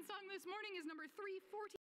song this morning is number 314.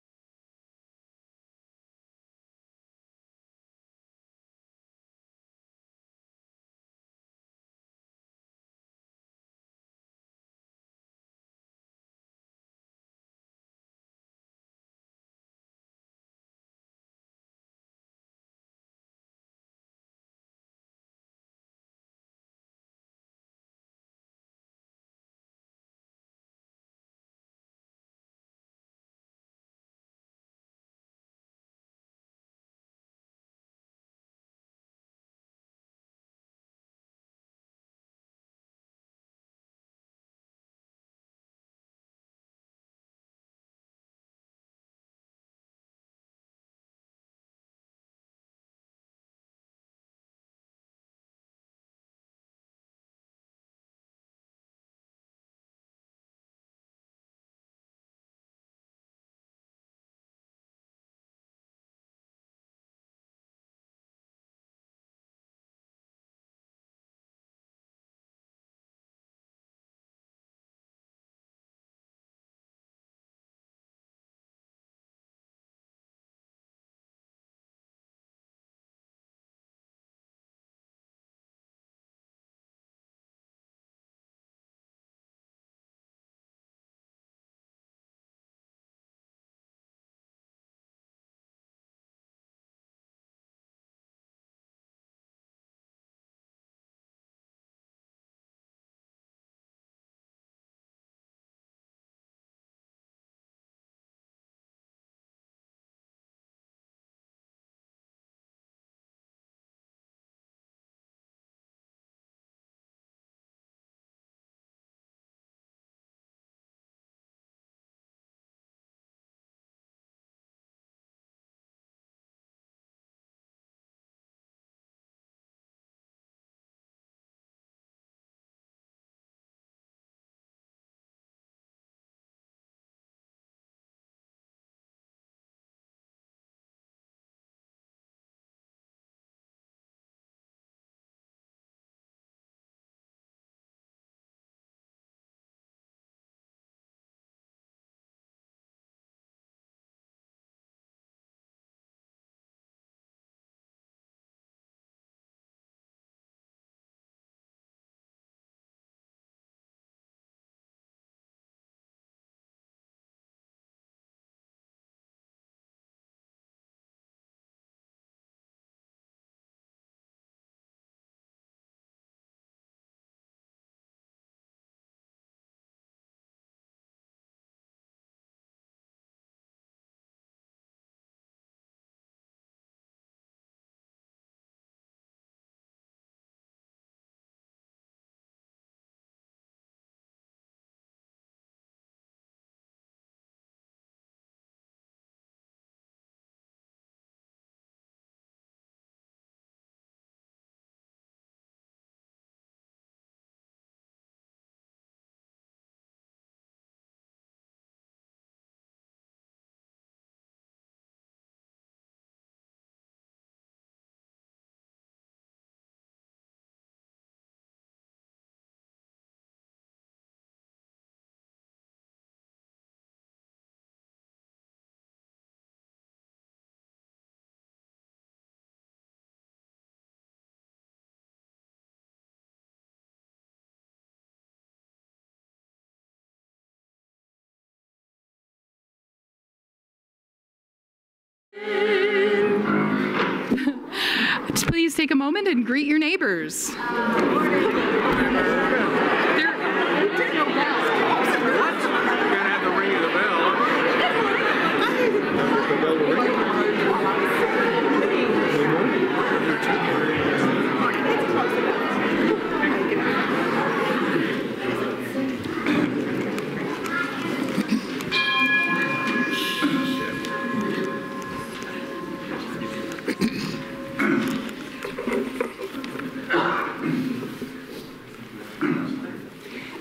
Please take a moment and greet your neighbors.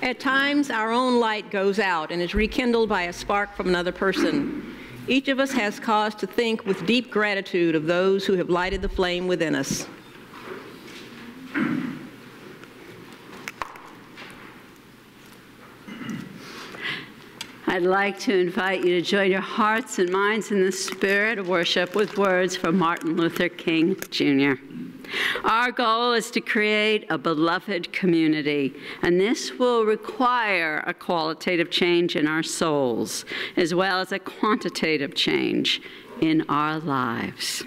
At times, our own light goes out and is rekindled by a spark from another person. Each of us has cause to think with deep gratitude of those who have lighted the flame within us. I'd like to invite you to join your hearts and minds in the spirit of worship with words from Martin Luther King, Jr. Our goal is to create a beloved community, and this will require a qualitative change in our souls, as well as a quantitative change in our lives.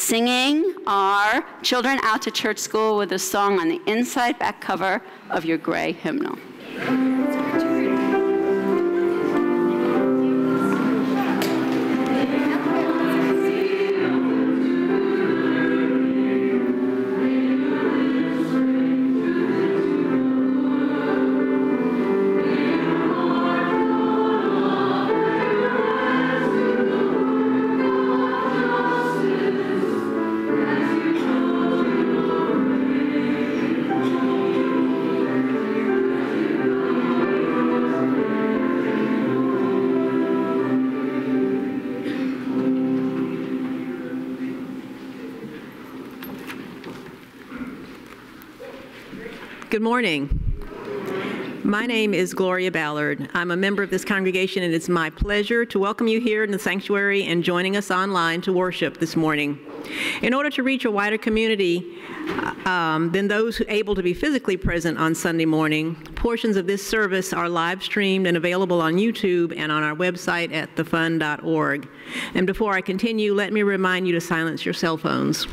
singing our Children Out to Church School with a song on the inside back cover of your gray hymnal. Good morning. My name is Gloria Ballard. I'm a member of this congregation, and it's my pleasure to welcome you here in the sanctuary and joining us online to worship this morning. In order to reach a wider community than those able to be physically present on Sunday morning, portions of this service are live streamed and available on YouTube and on our website at thefund.org. And before I continue, let me remind you to silence your cell phones.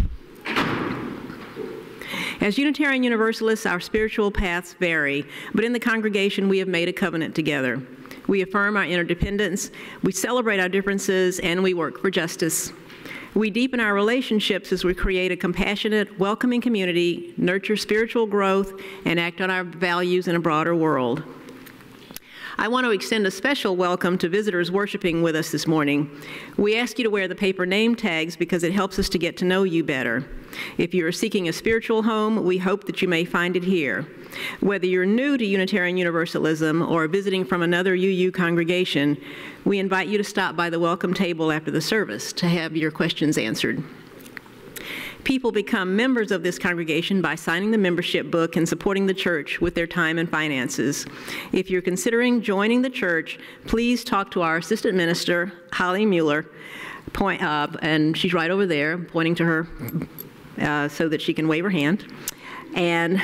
As Unitarian Universalists, our spiritual paths vary, but in the congregation we have made a covenant together. We affirm our interdependence, we celebrate our differences, and we work for justice. We deepen our relationships as we create a compassionate, welcoming community, nurture spiritual growth, and act on our values in a broader world. I want to extend a special welcome to visitors worshiping with us this morning. We ask you to wear the paper name tags because it helps us to get to know you better. If you are seeking a spiritual home, we hope that you may find it here. Whether you're new to Unitarian Universalism or visiting from another UU congregation, we invite you to stop by the welcome table after the service to have your questions answered. People become members of this congregation by signing the membership book and supporting the church with their time and finances. If you're considering joining the church, please talk to our assistant minister, Holly Mueller, and she's right over there, pointing to her so that she can wave her hand. And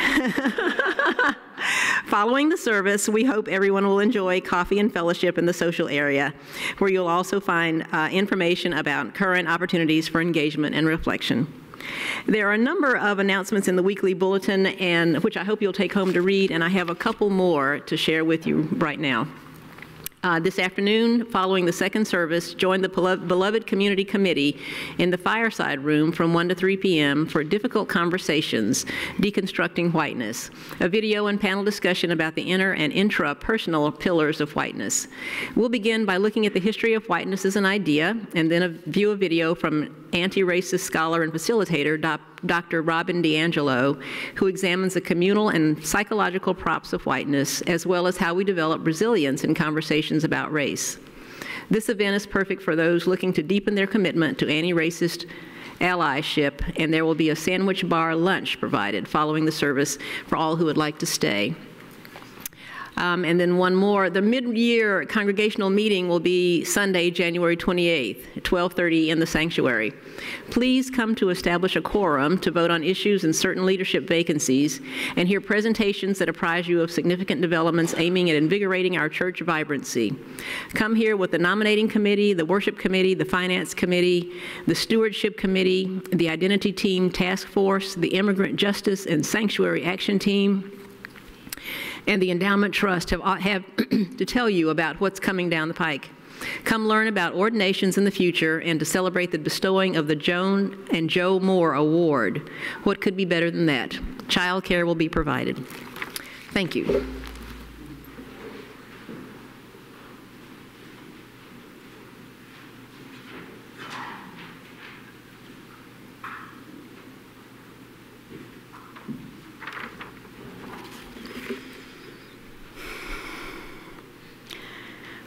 following the service, we hope everyone will enjoy coffee and fellowship in the social area, where you'll also find information about current opportunities for engagement and reflection. There are a number of announcements in the weekly bulletin, which I hope you'll take home to read, and I have a couple more to share with you right now. This afternoon, following the second service, join the Beloved Community Committee in the fireside room from 1 to 3 p.m. for Difficult Conversations, Deconstructing Whiteness, a video and panel discussion about the inner and intra-personal pillars of whiteness. We'll begin by looking at the history of whiteness as an idea, and then view a video from anti-racist scholar and facilitator, Dr. Robin DiAngelo, who examines the communal and psychological props of whiteness, as well as how we develop resilience in conversations about race. This event is perfect for those looking to deepen their commitment to anti-racist allyship, and there will be a sandwich bar lunch provided following the service for all who would like to stay. And then one more, the mid-year congregational meeting will be Sunday, January 28th, at 12:30 in the sanctuary. Please come to establish a quorum to vote on issues and certain leadership vacancies and hear presentations that apprise you of significant developments aiming at invigorating our church vibrancy. Come here with the nominating committee, the worship committee, the finance committee, the stewardship committee, the identity team task force, the immigrant justice and sanctuary action team, and the Endowment Trust have to tell you about what's coming down the pike. Come learn about ordinations in the future and to celebrate the bestowing of the Joan and Joe Moore Award. What could be better than that? Child care will be provided. Thank you.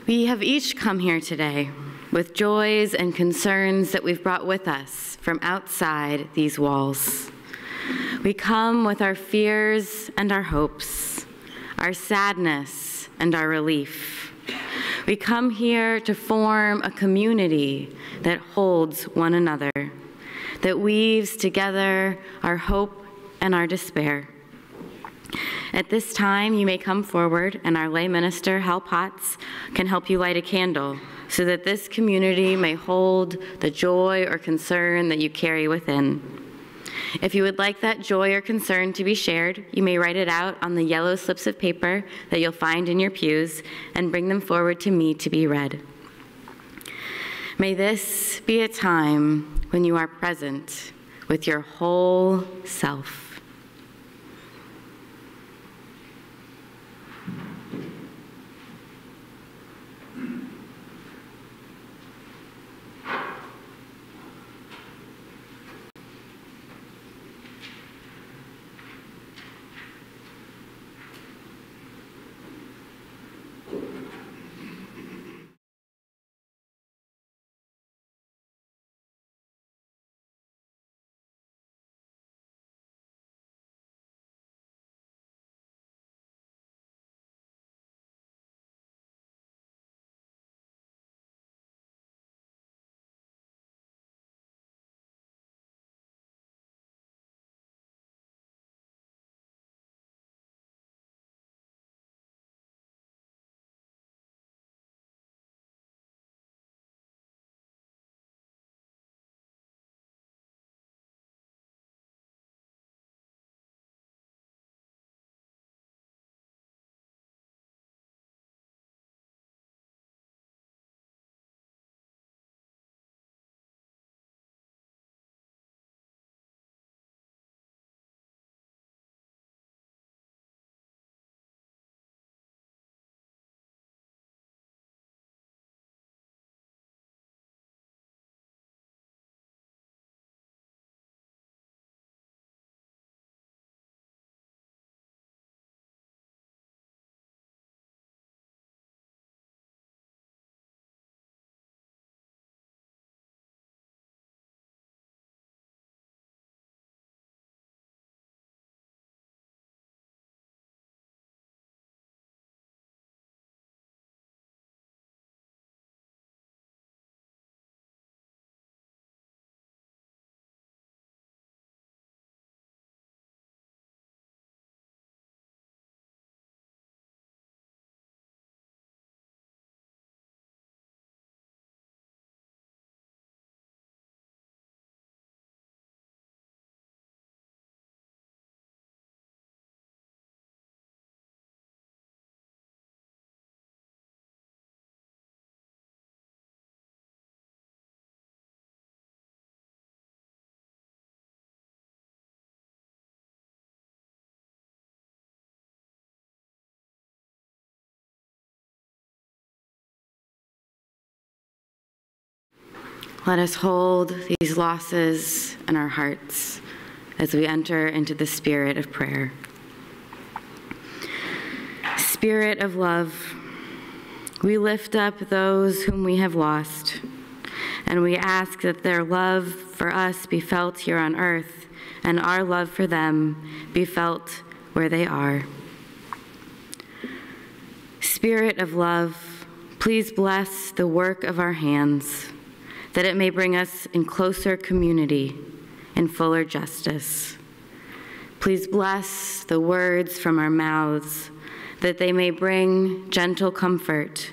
We have each come here today with joys and concerns that we've brought with us from outside these walls. We come with our fears and our hopes, our sadness and our relief. We come here to form a community that holds one another, that weaves together our hope and our despair. At this time, you may come forward, and our lay minister, Hal Potts, can help you light a candle so that this community may hold the joy or concern that you carry within. If you would like that joy or concern to be shared, you may write it out on the yellow slips of paper that you'll find in your pews and bring them forward to me to be read. May this be a time when you are present with your whole self. Let us hold these losses in our hearts as we enter into the spirit of prayer. Spirit of love, we lift up those whom we have lost, and we ask that their love for us be felt here on earth, and our love for them be felt where they are. Spirit of love, please bless the work of our hands, that it may bring us in closer community and fuller justice. Please bless the words from our mouths, that they may bring gentle comfort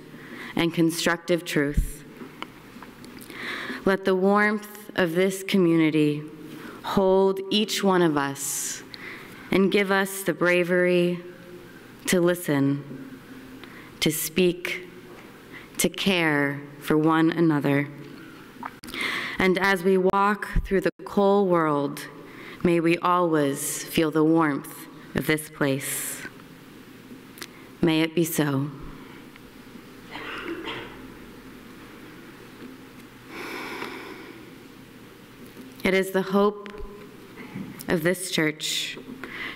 and constructive truth. Let the warmth of this community hold each one of us and give us the bravery to listen, to speak, to care for one another. And as we walk through the cold world, may we always feel the warmth of this place. May it be so. It is the hope of this church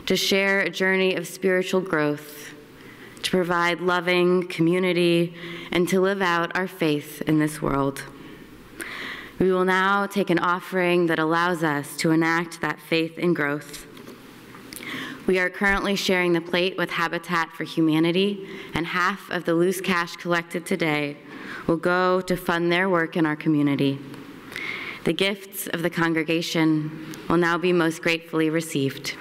to share a journey of spiritual growth, to provide loving community, and to live out our faith in this world. We will now take an offering that allows us to enact that faith in growth. We are currently sharing the plate with Habitat for Humanity, and half of the loose cash collected today will go to fund their work in our community. The gifts of the congregation will now be most gratefully received.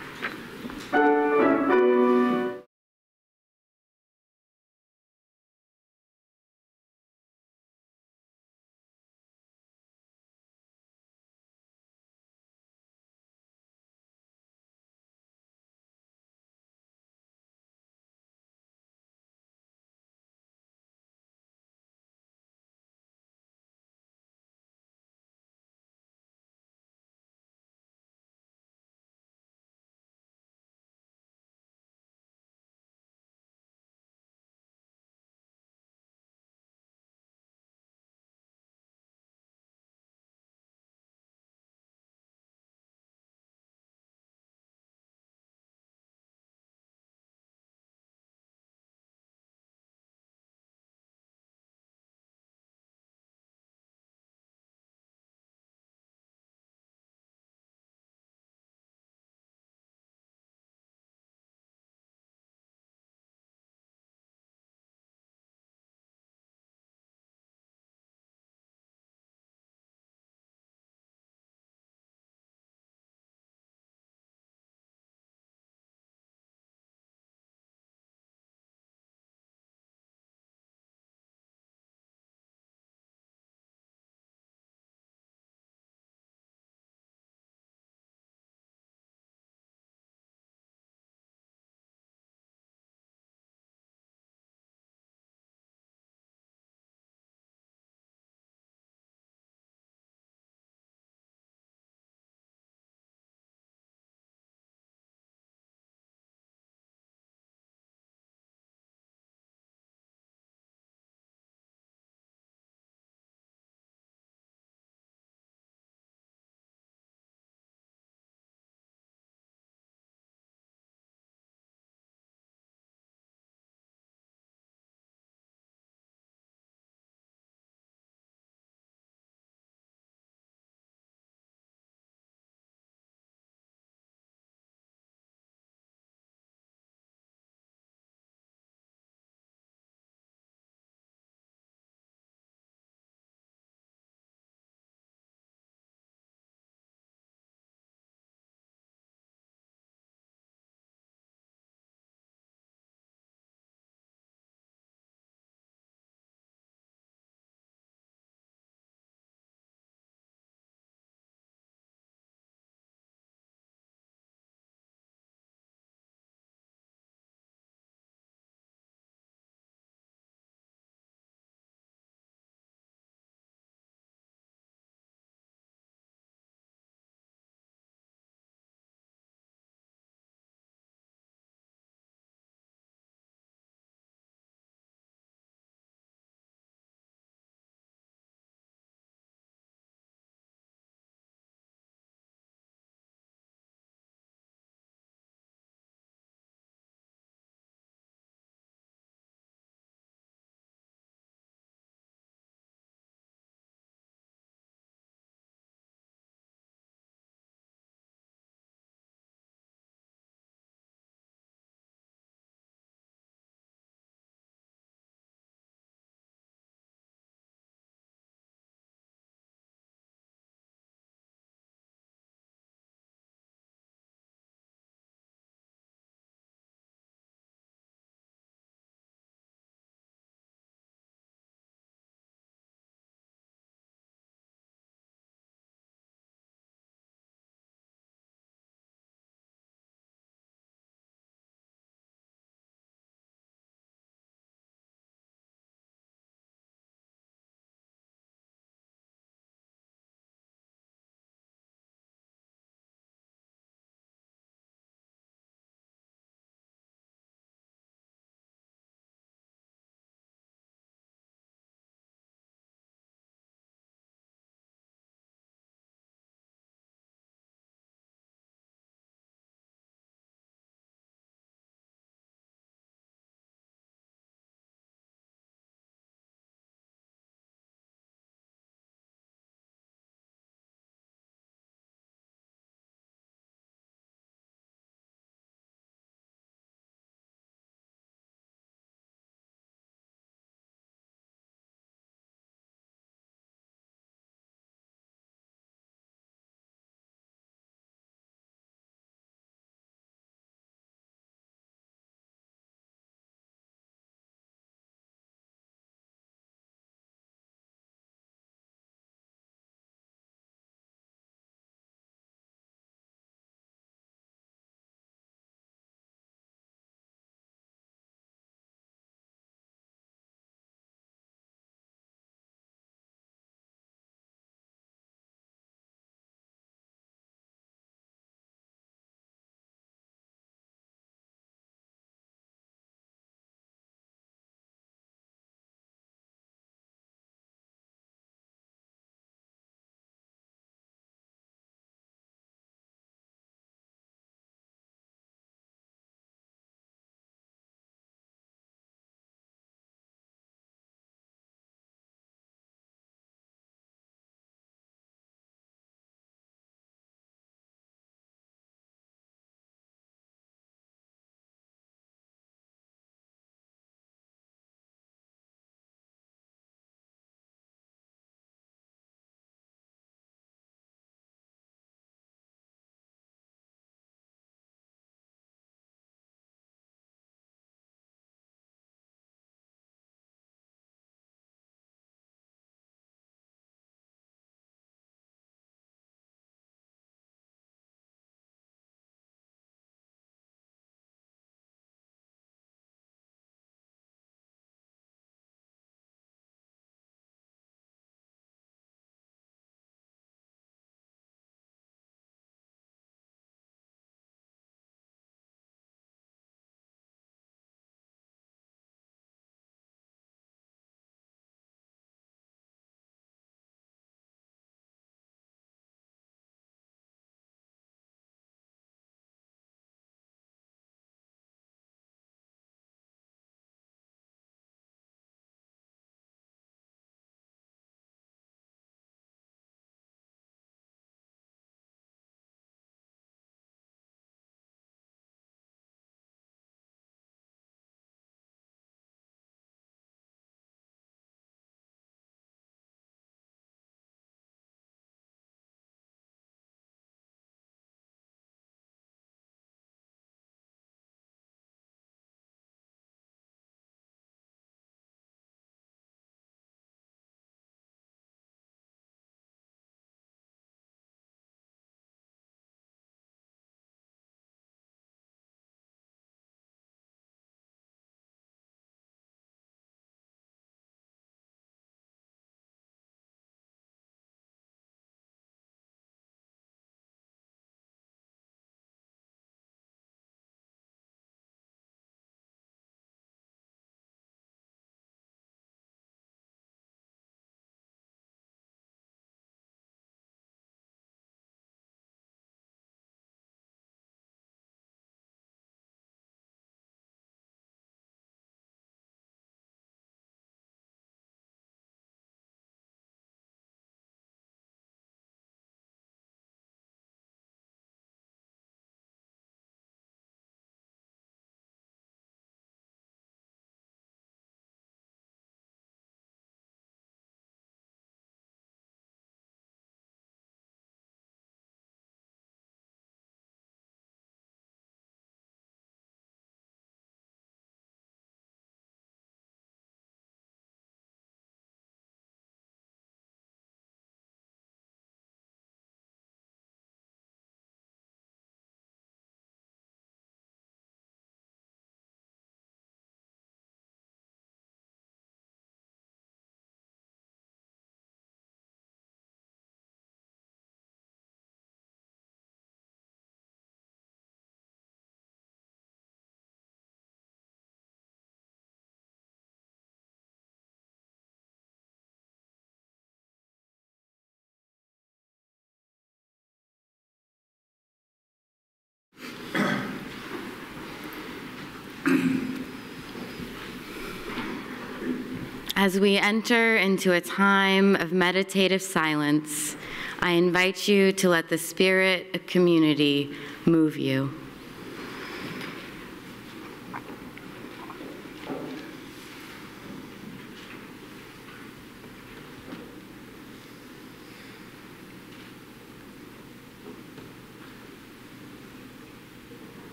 As we enter into a time of meditative silence, I invite you to let the spirit of community move you.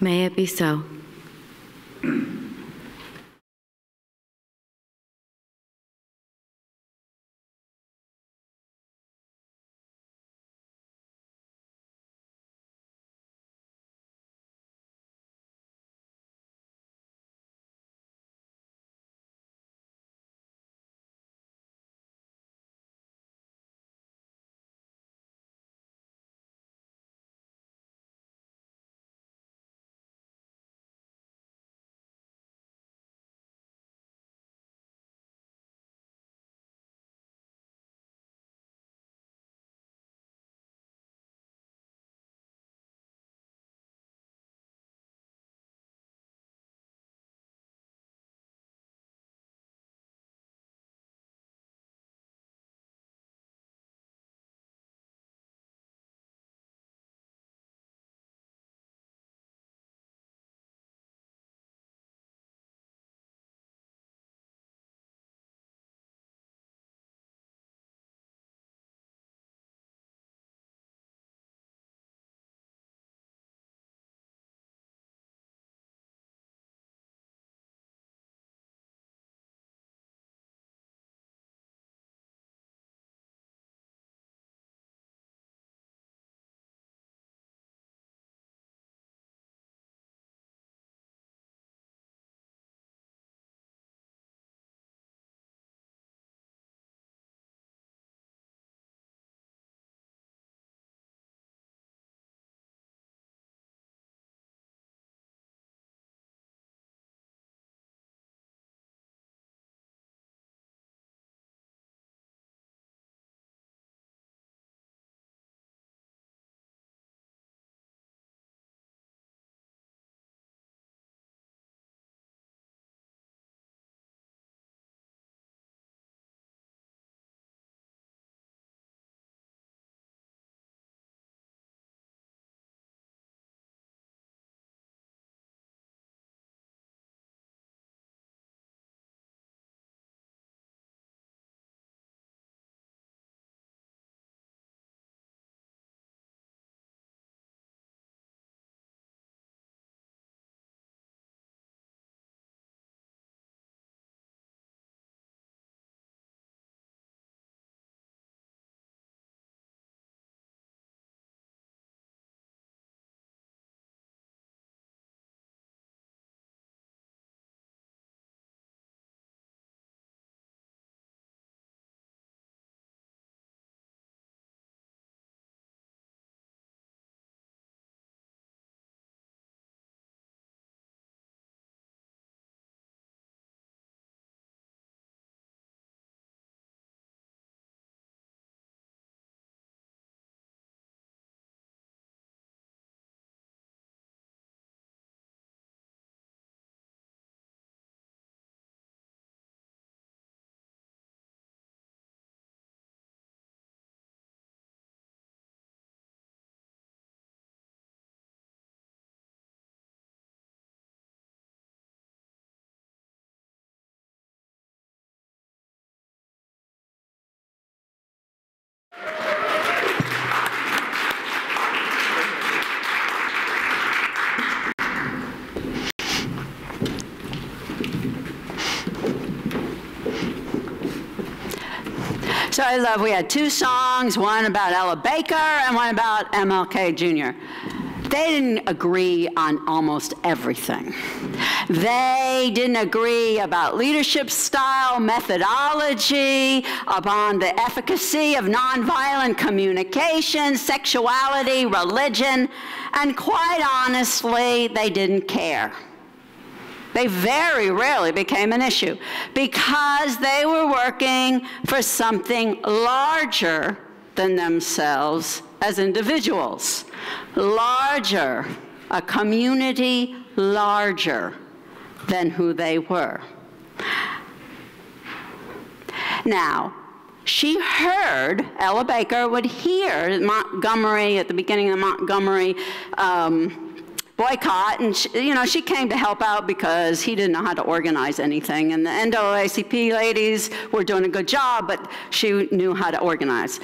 May it be so. So we had two songs, one about Ella Baker and one about MLK Jr. They didn't agree on almost everything. They didn't agree about leadership style, methodology, upon the efficacy of nonviolent communication, sexuality, religion, and quite honestly, they didn't care. They very rarely became an issue because they were working for something larger than themselves as individuals. Larger, a community larger than who they were. Now, she heard, Ella Baker would hear Montgomery, at the beginning of the Montgomery boycott, and she came to help out because he didn't know how to organize anything, and the NAACP ladies were doing a good job, but she knew how to organize.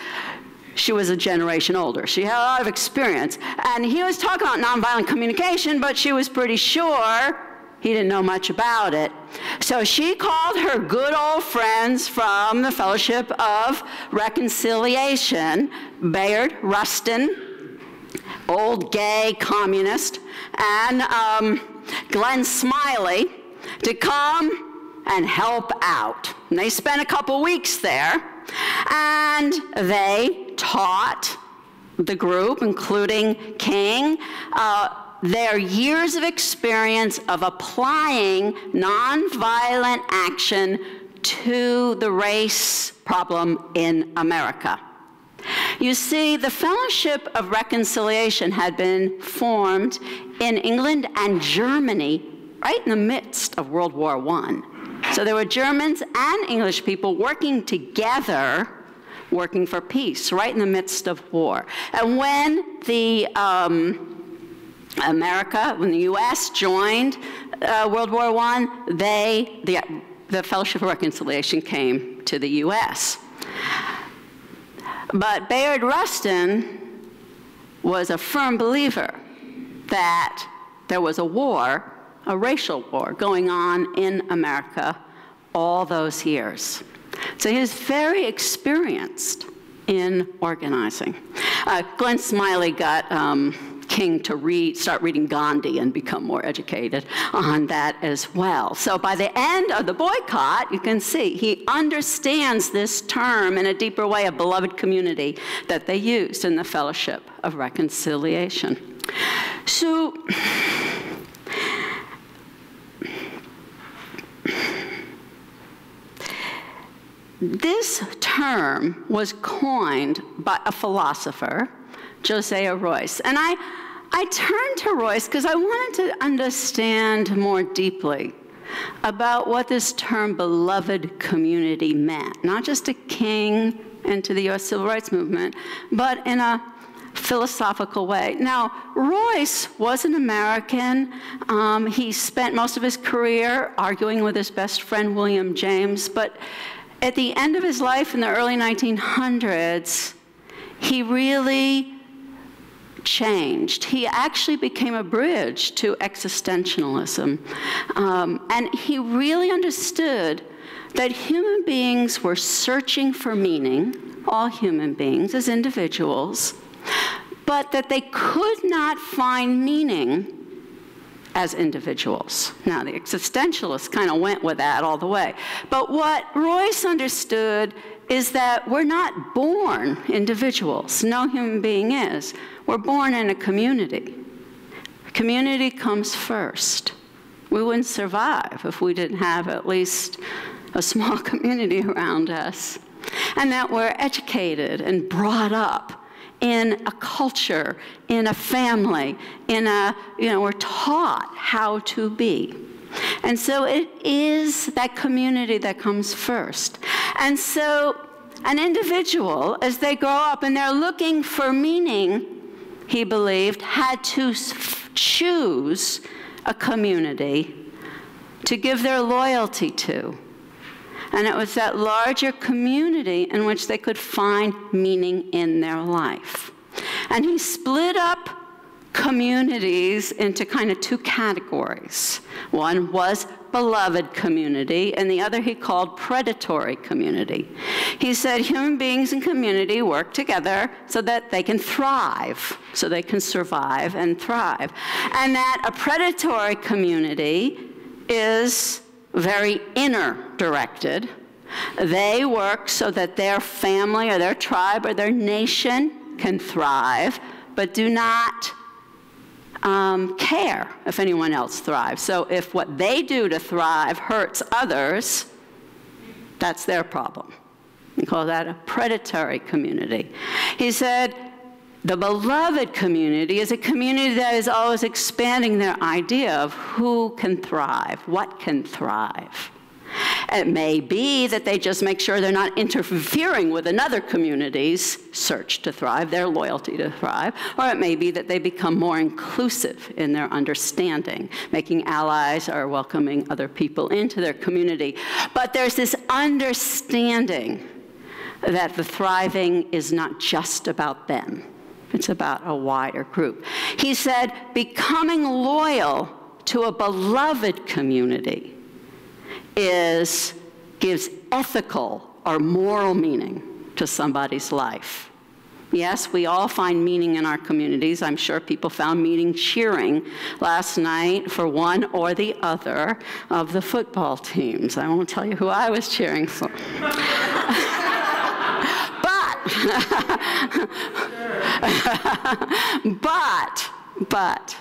She was a generation older. She had a lot of experience, and he was talking about nonviolent communication, but she was pretty sure he didn't know much about it. So she called her good old friends from the Fellowship of Reconciliation, Bayard Rustin, old gay communist, and Glenn Smiley, to come and help out. And they spent a couple weeks there, and they taught the group, including King, their years of experience of applying nonviolent action to the race problem in America. You see, the Fellowship of Reconciliation had been formed in England and Germany right in the midst of World War I. So there were Germans and English people working together, working for peace, right in the midst of war. And when the when the U.S. joined World War I, the Fellowship of Reconciliation came to the U.S. But Bayard Rustin was a firm believer that there was a war, a racial war, going on in America all those years. So he was very experienced in organizing. Glenn Smiley got King to start reading Gandhi and become more educated on that as well. So by the end of the boycott, you can see he understands this term in a deeper way, a beloved community that they used in the Fellowship of Reconciliation. So this term was coined by a philosopher, Josiah Royce. And I turned to Royce because I wanted to understand more deeply about what this term beloved community meant, not just to King and to the U.S. Civil Rights Movement, but in a philosophical way. Now, Royce was an American. He spent most of his career arguing with his best friend, William James, but at the end of his life in the early 1900s, he really changed. He actually became a bridge to existentialism. And he really understood that human beings were searching for meaning, all human beings as individuals, but that they could not find meaning as individuals. Now, the existentialists kind of went with that all the way. But what Royce understood is that we're not born individuals. No human being is. We're born in a community. Community comes first. We wouldn't survive if we didn't have at least a small community around us. And that we're educated and brought up in a culture, in a family, we're taught how to be. And so it is that community that comes first. And so an individual, as they grow up and they're looking for meaning, he believed, had to choose a community to give their loyalty to. And it was that larger community in which they could find meaning in their life. And he split up communities into kind of two categories. One was beloved community, and the other he called predatory community. He said human beings and community work together so that they can thrive, so they can survive and thrive. And that a predatory community is very inner-directed. They work so that their family or their tribe or their nation can thrive, but do not care if anyone else thrives. So if what they do to thrive hurts others, that's their problem. We call that a predatory community. He said the beloved community is a community that is always expanding their idea of who can thrive, what can thrive. It may be that they just make sure they're not interfering with another community's search to thrive, their loyalty to thrive, or it may be that they become more inclusive in their understanding, making allies or welcoming other people into their community. But there's this understanding that the thriving is not just about them. It's about a wider group. He said, becoming loyal to a beloved community gives ethical or moral meaning to somebody's life. Yes, we all find meaning in our communities. I'm sure people found meaning cheering last night for one or the other of the football teams. I won't tell you who I was cheering for. But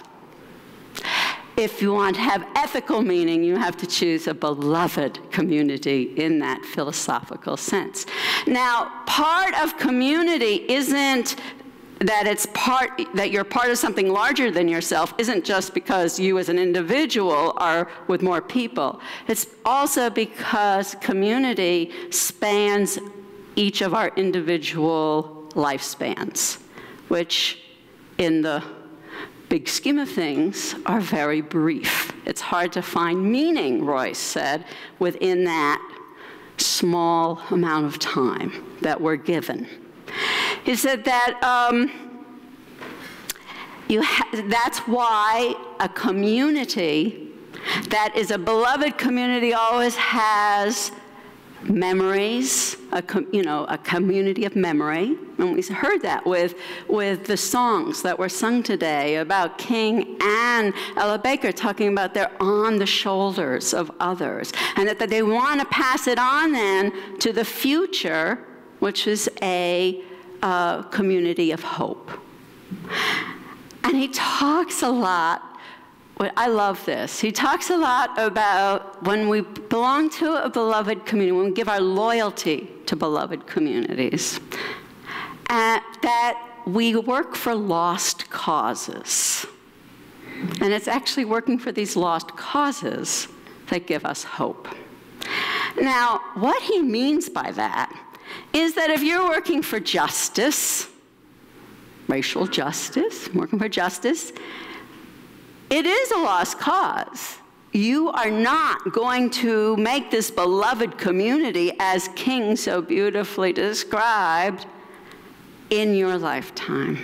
if you want to have ethical meaning, you have to choose a beloved community in that philosophical sense. Now, part of community isn't that you're part of something larger than yourself, isn't just because you as an individual are with more people. It's also because community spans each of our individual lifespans, which in the big scheme of things are very brief. It's hard to find meaning, Royce said, within that small amount of time that we're given. He said that that's why a community that is a beloved community always has memories, a community of memory. And we heard that with the songs that were sung today about King and Ella Baker talking about they're on the shoulders of others, and that they want to pass it on then to the future, which is a community of hope. And he talks a lot. I love this. He talks a lot about when we belong to a beloved community, when we give our loyalty to beloved communities, that we work for lost causes. And it's actually working for these lost causes that give us hope. Now, what he means by that is that if you're working for justice, racial justice, working for justice, it is a lost cause. You are not going to make this beloved community, as King so beautifully described, in your lifetime.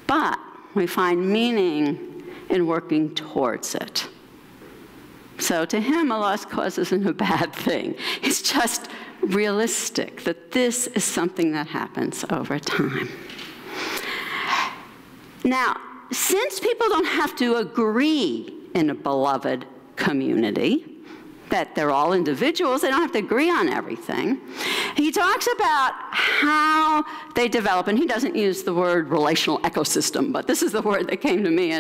But we find meaning in working towards it. So to him, a lost cause isn't a bad thing. It's just realistic that this is something that happens over time. Now, since people don't have to agree in a beloved community, that they're all individuals, they don't have to agree on everything, he talks about how they develop, and he doesn't use the word relational ecosystem, but this is the word that came to me.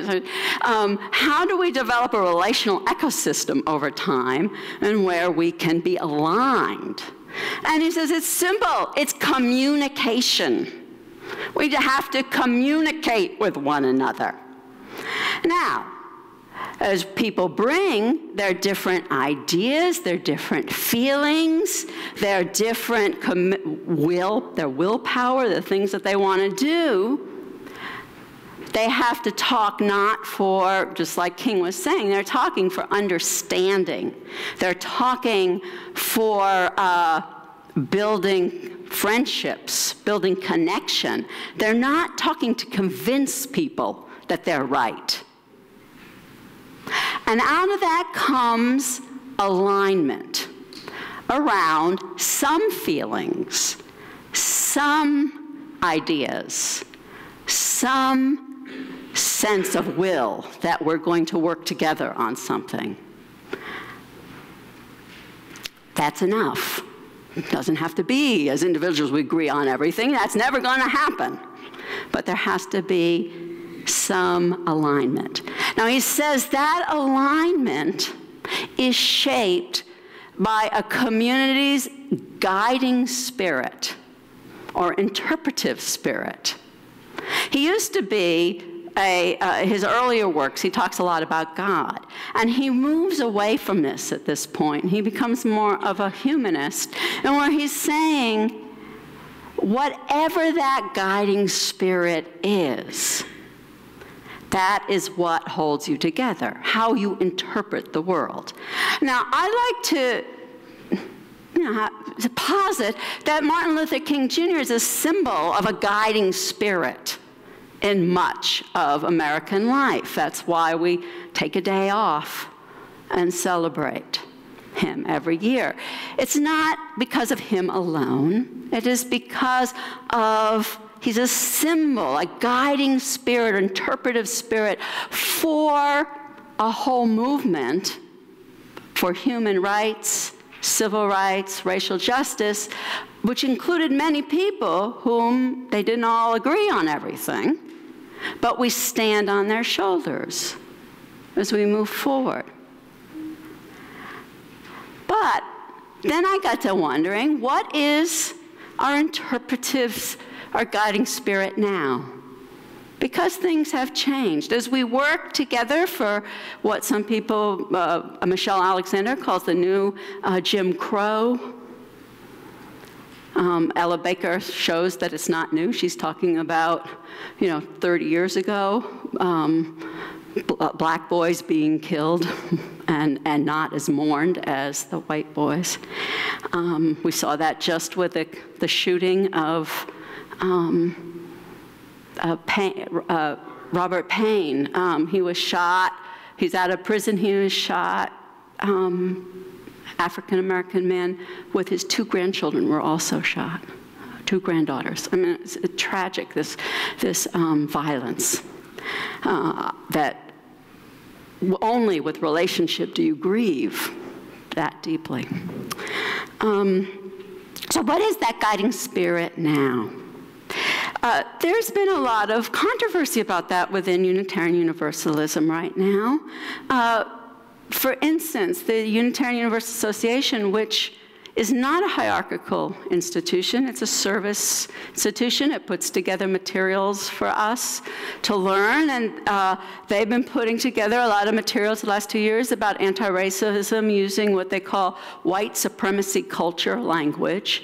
How do we develop a relational ecosystem over time and where we can be aligned? And he says it's simple, it's communication. We have to communicate with one another. Now, as people bring their different ideas, their different feelings, their different their willpower, the things that they want to do, they have to talk not for, just like King was saying, they're talking for understanding. They're talking for building friendships, building connection. They're not talking to convince people that they're right. And out of that comes alignment around some feelings, some ideas, some sense of will that we're going to work together on something. That's enough. It doesn't have to be, as individuals, we agree on everything. That's never going to happen. But there has to be some alignment. Now, he says that alignment is shaped by a community's guiding spirit or interpretive spirit. He used to be his earlier works, he talks a lot about God. And he moves away from this at this point. He becomes more of a humanist. And where he's saying, whatever that guiding spirit is, that is what holds you together, how you interpret the world. Now, I like to posit that Martin Luther King Jr. is a symbol of a guiding spirit in much of American life. That's why we take a day off and celebrate him every year. It's not because of him alone. It is because of, he's a symbol, a guiding spirit, interpretive spirit for a whole movement for human rights, civil rights, racial justice, which included many people whom they didn't all agree on everything. But we stand on their shoulders as we move forward. But then I got to wondering, what is our interpretive, our guiding spirit now? Because things have changed. As we work together for what some people, Michelle Alexander calls the new Jim Crow. Ella Baker shows that it's not new. She's talking about, 30 years ago, black boys being killed and not as mourned as the white boys. We saw that just with the shooting of Robert Payne. He was shot. He's out of prison. He was shot. African-American man with his 2 grandchildren were also shot, 2 granddaughters. I mean, it's tragic, this violence, that only with relationship do you grieve that deeply. So what is that guiding spirit now? There's been a lot of controversy about that within Unitarian Universalism right now. For instance, the Unitarian Universalist Association, which is not a hierarchical institution, it's a service institution. It puts together materials for us to learn, and they've been putting together a lot of materials the last 2 years about anti-racism using what they call white supremacy culture language.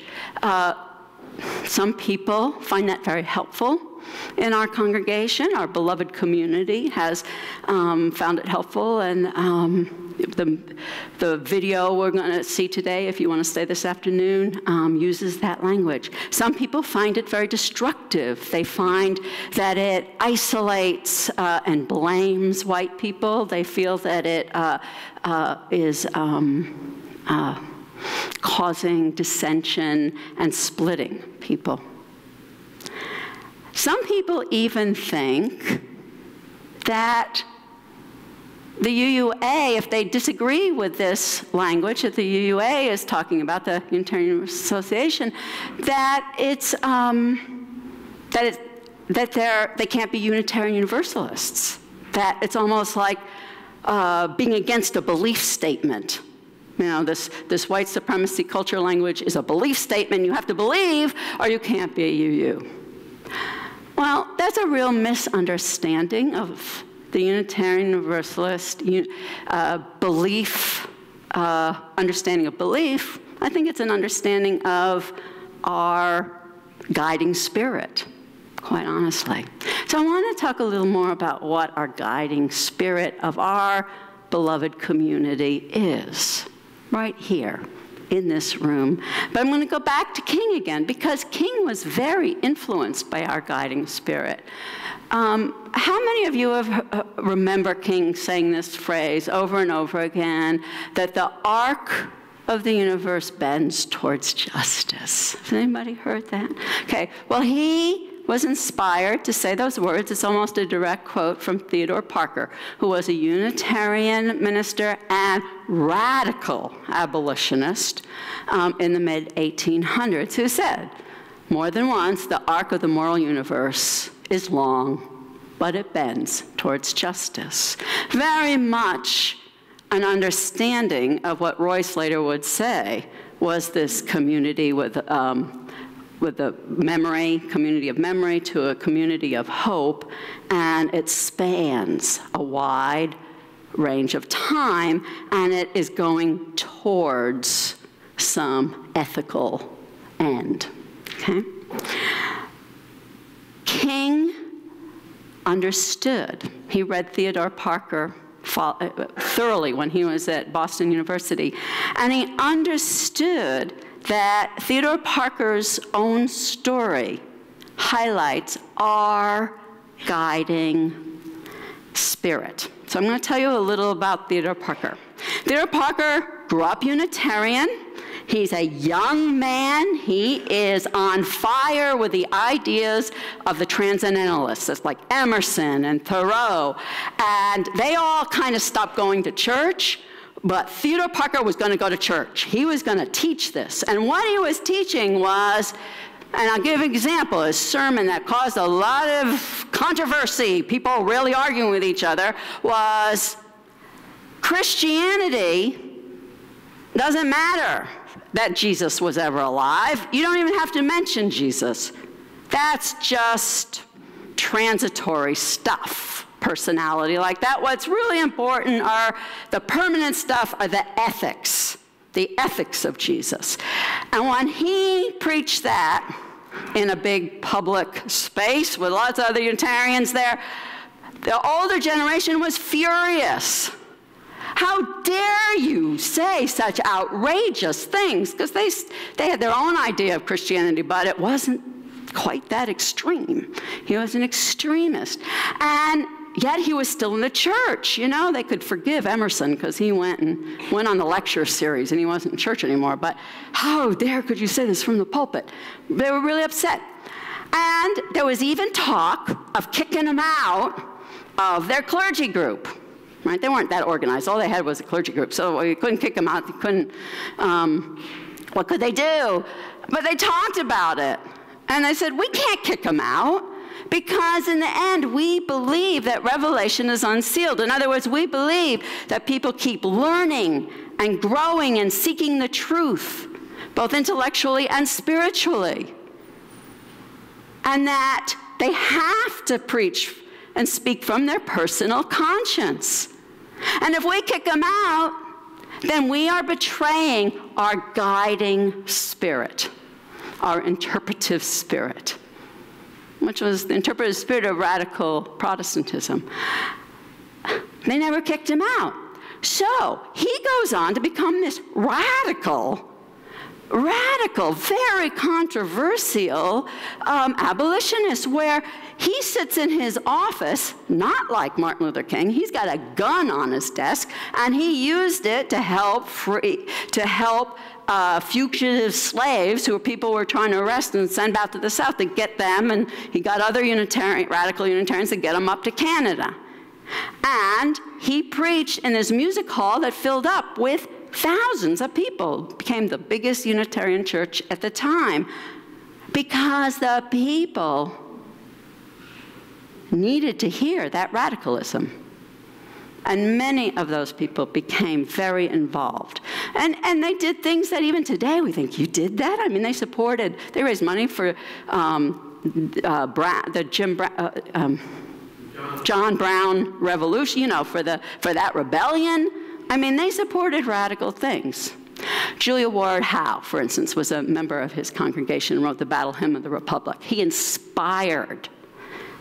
Some people find that very helpful. In our congregation, our beloved community has found it helpful, and the video we're going to see today, if you want to stay this afternoon, uses that language. Some people find it very destructive. They find that it isolates and blames white people. They feel that it is causing dissension and splitting people. Some people even think that the UUA, if they disagree with this language that the UUA is talking about, the Unitarian Universalist Association, that it's they can't be Unitarian Universalists. That it's almost like being against a belief statement. This white supremacy culture language is a belief statement. You have to believe, or you can't be a UU. Well, that's a real misunderstanding of the Unitarian Universalist belief, understanding of belief. I think it's an understanding of our guiding spirit, quite honestly. So I want to talk a little more about what our guiding spirit of our beloved community is, right here in this room. But I'm going to go back to King again, because King was very influenced by our guiding spirit. How many of you remember King saying this phrase over and over again, that the arc of the universe bends towards justice? Has anybody heard that? Okay, well, he was inspired to say those words. It's almost a direct quote from Theodore Parker, who was a Unitarian minister and radical abolitionist in the mid-1800s, who said more than once, the arc of the moral universe is long, but it bends towards justice. Very much an understanding of what Royce later would say was this community with a community of memory to a community of hope, and it spans a wide range of time, and it is going towards some ethical end, okay? King understood. He read Theodore Parker thoroughly when he was at Boston University, and he understood that Theodore Parker's own story highlights our guiding spirit. So I'm going to tell you a little about Theodore Parker. Theodore Parker grew up Unitarian. He's a young man. He is on fire with the ideas of the transcendentalists. It's like Emerson and Thoreau. And they all kind of stopped going to church, but Theodore Parker was going to go to church. He was going to teach this. And what he was teaching was, and I'll give an example, a sermon that caused a lot of controversy, people really arguing with each other, was Christianity doesn't matter that Jesus was ever alive. You don't even have to mention Jesus. That's just transitory stuff, personality like that. What's really important are the permanent stuff, are the ethics of Jesus. And when he preached that in a big public space with lots of other Unitarians there, the older generation was furious. How dare you say such outrageous things? Because they had their own idea of Christianity, but it wasn't quite that extreme. He was an extremist. And yet he was still in the church. You know, they could forgive Emerson because he went on the lecture series and he wasn't in church anymore. But how dare could you say this from the pulpit? They were really upset. And there was even talk of kicking them out of their clergy group. Right? They weren't that organized. All they had was a clergy group, so you couldn't kick them out. You couldn't, what could they do? But they talked about it. And they said, we can't kick them out because in the end, we believe that revelation is unsealed. In other words, we believe that people keep learning and growing and seeking the truth, both intellectually and spiritually. And that they have to preach and speak from their personal conscience. And if we kick them out, then we are betraying our guiding spirit, our interpretive spirit, which was the interpretive spirit of radical Protestantism. They never kicked him out. So he goes on to become this radical, very controversial abolitionist, where he sits in his office, not like Martin Luther King. He's got a gun on his desk, and he used it to help fugitive slaves who people were trying to arrest and send back to the South, to get them, and he got other radical Unitarians to get them up to Canada. And he preached in his music hall that filled up with thousands of people. It became the biggest Unitarian church at the time because the people needed to hear that radicalism. And many of those people became very involved. And they did things that even today we think, you did that? I mean, they raised money for John Brown Revolution, you know, for that rebellion. I mean, they supported radical things. Julia Ward Howe, for instance, was a member of his congregation and wrote the Battle Hymn of the Republic. He inspired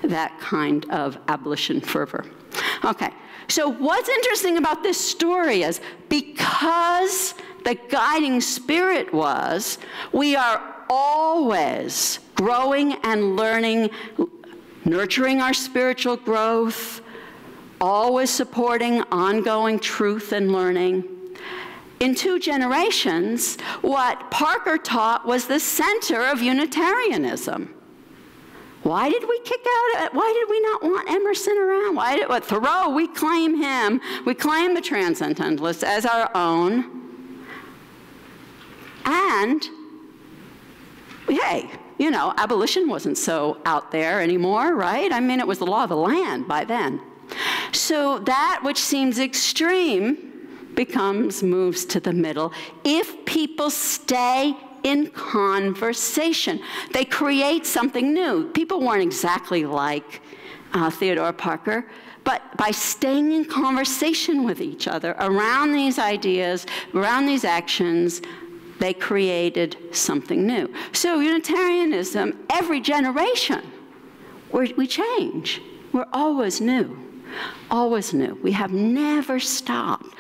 that kind of abolition fervor. Okay, so what's interesting about this story is because the guiding spirit was, we are always growing and learning, nurturing our spiritual growth, always supporting ongoing truth and learning. In 2 generations, what Parker taught was the center of Unitarianism. Why did we kick out, why did we not want Emerson around? Thoreau, we claim him, we claim the Transcendentalists as our own. And, hey, you know, abolition wasn't so out there anymore, right? I mean, it was the law of the land by then. So that which seems extreme moves to the middle. If people stay in conversation, they create something new. People weren't exactly like Theodore Parker, but by staying in conversation with each other around these ideas, around these actions, they created something new. So Unitarianism, every generation, we change. We're always new, always new. We have never stopped.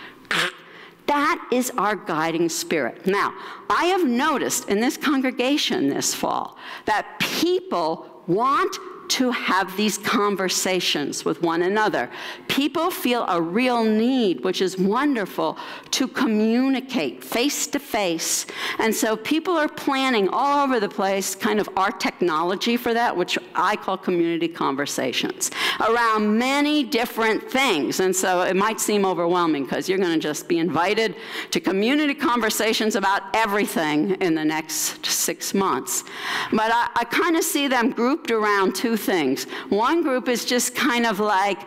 That is our guiding spirit. Now, I have noticed in this congregation this fall that people want to have these conversations with one another. People feel a real need, which is wonderful, to communicate face to face. And so people are planning all over the place kind of our technology for that, which I call community conversations, around many different things. And so it might seem overwhelming because you're going to just be invited to community conversations about everything in the next 6 months. But I kind of see them grouped around 2 things. One group is just kind of like,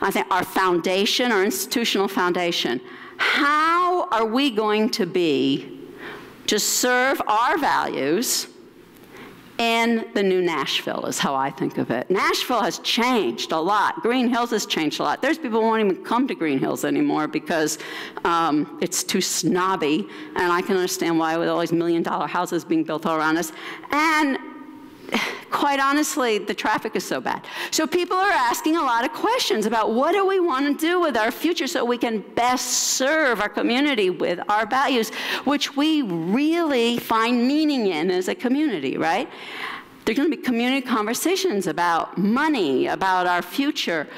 I think, our foundation, our institutional foundation. How are we going to be to serve our values in the new Nashville is how I think of it. Nashville has changed a lot. Green Hills has changed a lot. There's people who won't even come to Green Hills anymore because it's too snobby, and I can understand why with all these million-dollar houses being built all around us. And quite honestly, the traffic is so bad. So people are asking a lot of questions about what do we want to do with our future so we can best serve our community with our values, which we really find meaning in as a community, right? There are going to be community conversations about money, about our future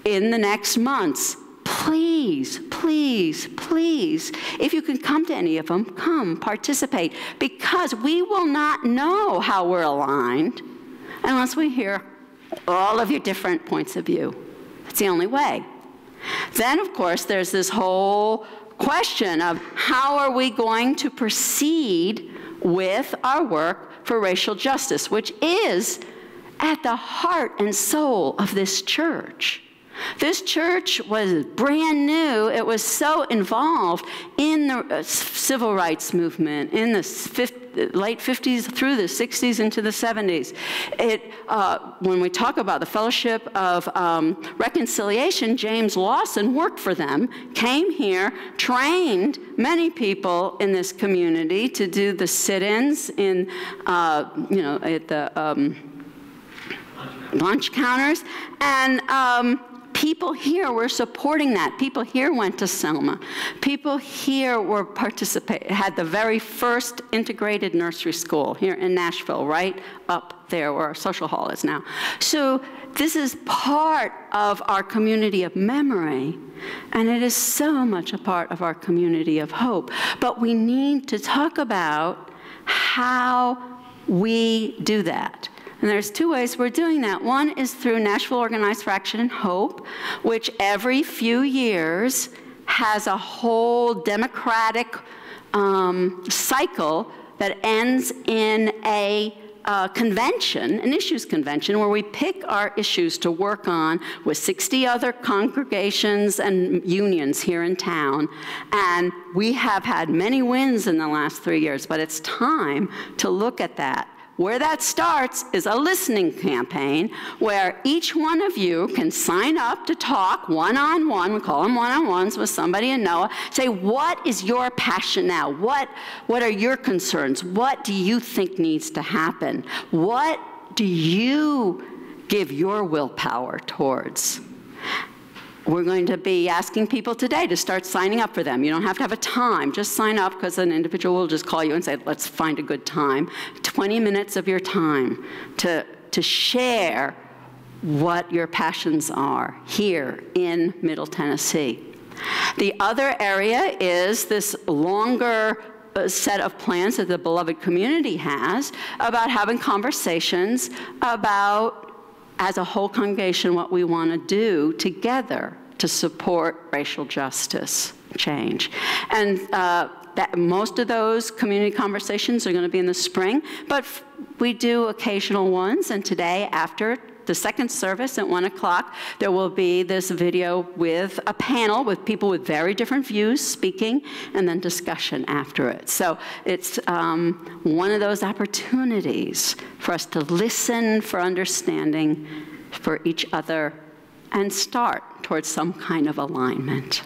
in the next months. Please, please, please, if you can come to any of them, come, participate, because we will not know how we're aligned unless we hear all of your different points of view. That's the only way. Then, of course, there's this whole question of how are we going to proceed with our work for racial justice, which is at the heart and soul of this church. This church was brand new. It was so involved in the civil rights movement in the late 50s through the 60s into the 70s. When we talk about the Fellowship of Reconciliation, James Lawson worked for them, came here, trained many people in this community to do the sit-ins in, at the lunch counters, and people here were supporting that. People here went to Selma. People here were had the very first integrated nursery school here in Nashville, right up there where our social hall is now. So this is part of our community of memory, and it is so much a part of our community of hope. But we need to talk about how we do that. And there's 2 ways we're doing that. One is through Nashville Organized for Action and Hope, which every few years has a whole democratic cycle that ends in a convention, an issues convention, where we pick our issues to work on with 60 other congregations and unions here in town. And we have had many wins in the last 3 years, but it's time to look at that. Where that starts is a listening campaign where each one of you can sign up to talk one-on-one, we call them one-on-ones with somebody in NOAA, say, what is your passion now? What are your concerns? What do you think needs to happen? What do you give your willpower towards? we're going to be asking people today to start signing up for them. You don't have to have a time. Just sign up, because an individual will just call you and say, let's find a good time. 20 minutes of your time to share what your passions are here in Middle Tennessee. The other area is this longer set of plans that the beloved community has about having conversations about, as a whole congregation, what we want to do together to support racial justice change. And that most of those community conversations are going to be in the spring, but we do occasional ones, and today, after the second service at 1 o'clock, there will be this video with a panel with people with very different views speaking, and then discussion after it. So it's one of those opportunities for us to listen for understanding for each other and start towards some kind of alignment.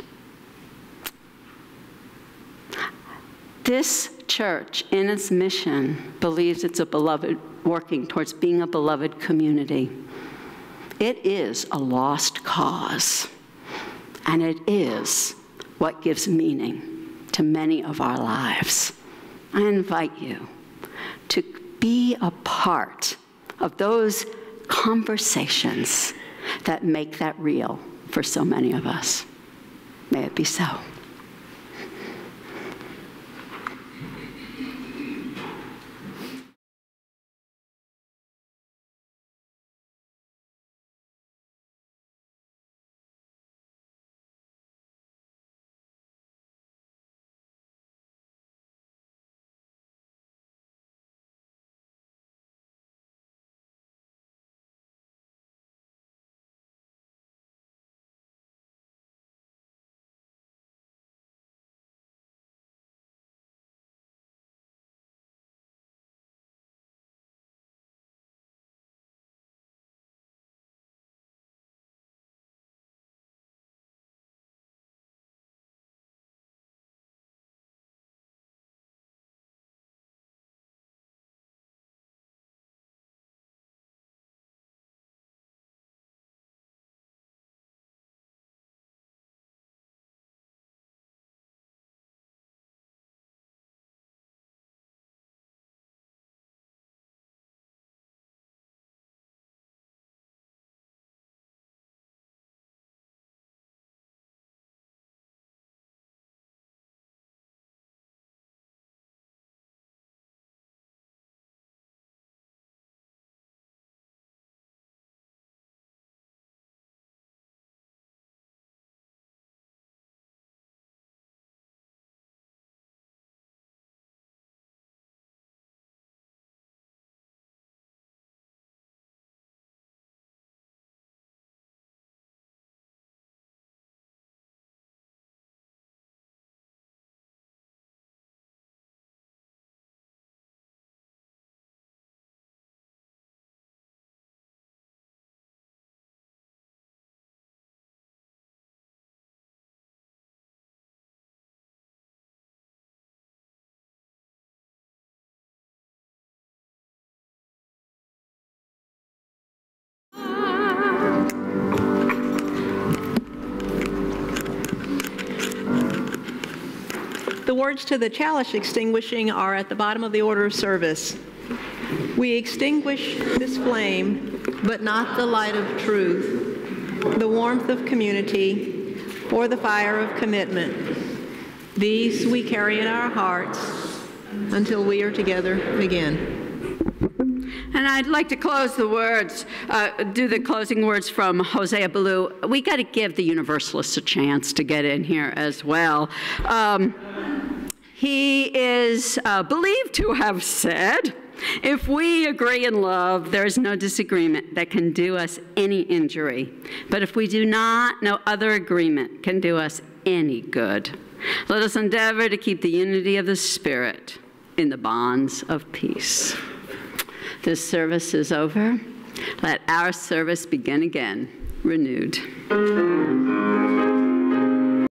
This church, in its mission, believes it's a beloved, working towards being a beloved community. It is a lost cause, and it is what gives meaning to many of our lives. I invite you to be a part of those conversations that make that real for so many of us. May it be so. The words to the chalice extinguishing are at the bottom of the order of service. We extinguish this flame, but not the light of truth, the warmth of community, or the fire of commitment. These we carry in our hearts until we are together again. And I'd like to close the words, do the closing words from Hosea Ballou. We got to give the Universalists a chance to get in here as well. He is believed to have said, if we agree in love, there is no disagreement that can do us any injury. But if we do not, no other agreement can do us any good. Let us endeavor to keep the unity of the Spirit in the bonds of peace. This service is over. Let our service begin again, renewed.